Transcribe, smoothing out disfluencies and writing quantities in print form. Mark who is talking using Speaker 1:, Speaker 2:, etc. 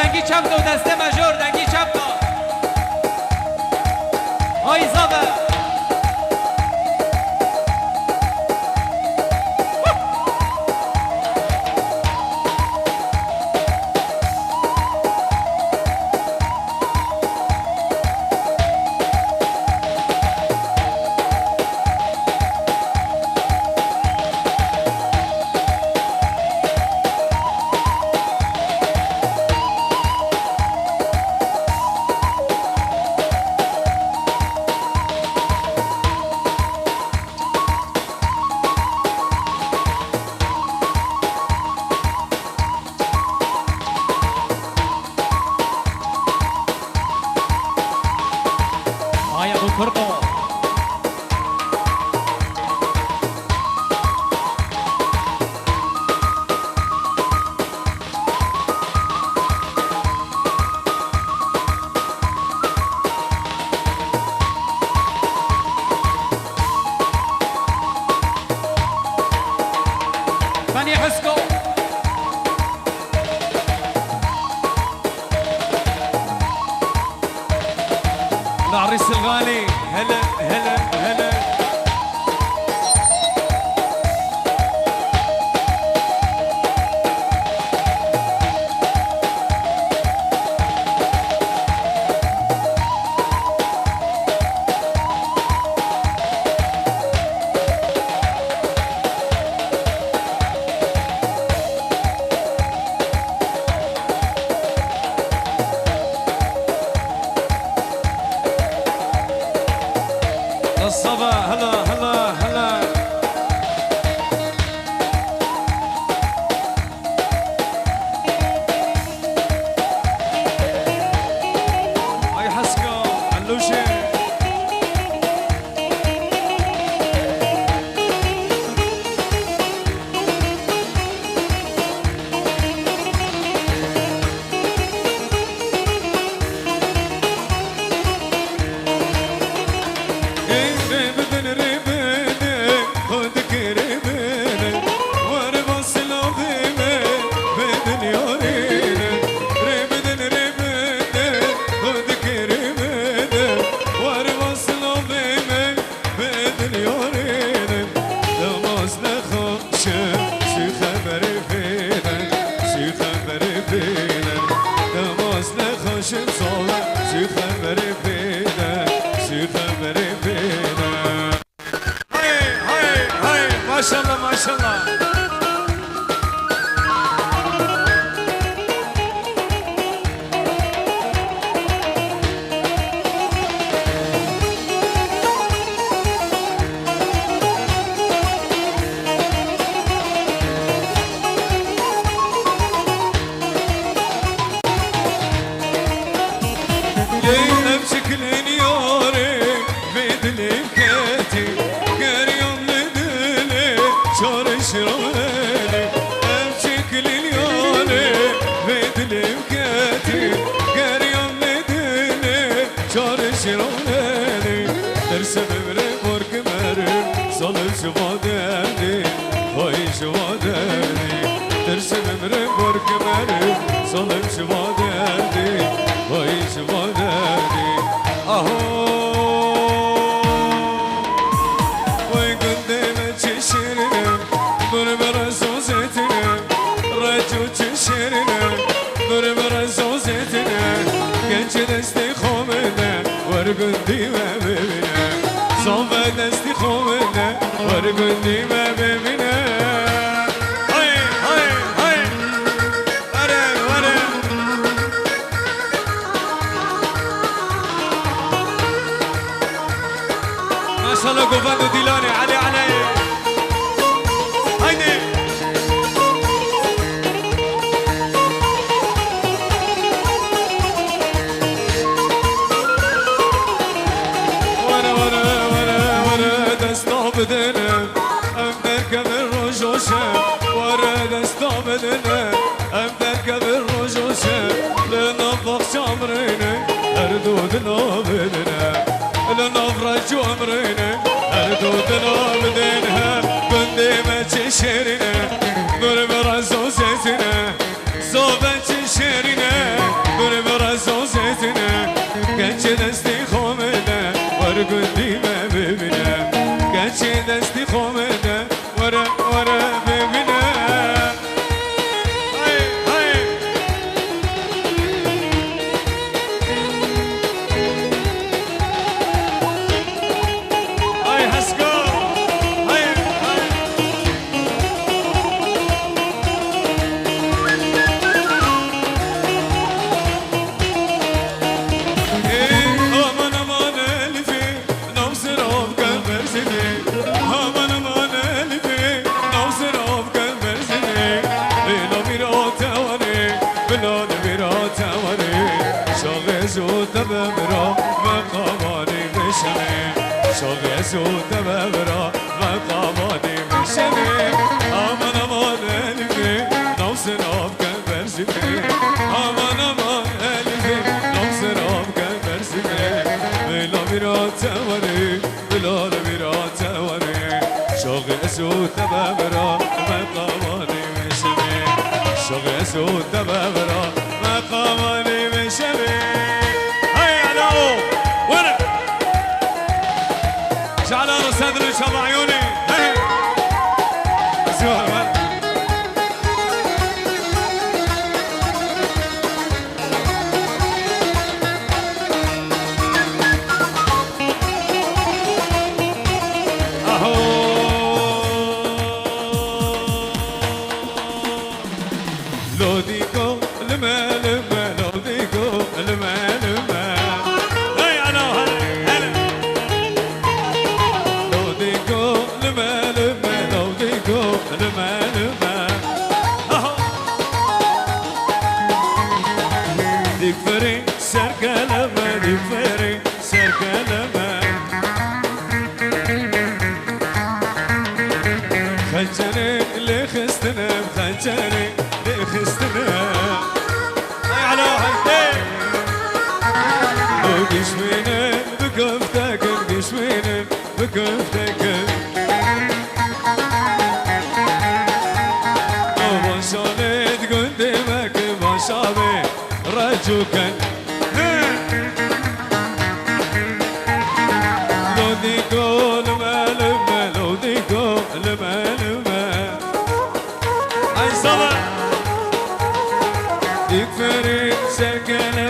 Speaker 1: دنگی چپ دو دسته مجور دنگی چپ دو های زابه العريس الغالي هلا هلا هلا الصبا هلا هلا هلا هاي حسكو علوشي ما شاء الله ما شاء الله ورقندي ما ببنا صوب دستي خومنا ورقندي ما ببنا هاي هاي هاي ورا ورا ما شاء الله قفاندو ديلاني علي علي هيدي بدنا ام بركب الرجوشة ورا دستا بدنا ام بركب الرجوشة لنفض شمرنا اردودنا بدنا لنفرج عمرنا اردودنا بدنا كندي ما تشيرنا نور برزوزتنا صوبة تشيرنا اسود تبابرا مقاماني مشمي امان امان الفي نوصل ابكى برسمي امان امان الفي نوصل ابكى برسمي بلا برات وري بلا برات وري شوق اسود تبابرا مقاماني مشمي شوق اسود تبابرا مقاماني مشمي هيا لو وين شعلان وصدري شب عيوني هي اسمع اهو لو ديكو لما لما لو ديكو لما لما هيا لو هلا لما لما لو ديكو لما لما اهو ديك فري سركة لما ديك فري سركة لما خنجري اللي خستنا بخنجري اللي خستنا هاي على هاي وقشمينا بكفتك وقشمينا بكفتك وبشالت قدامك بشابي رجوكا لو ديكو لما لما لو ديكو لما لما هاي صبر ديك فريق سكنة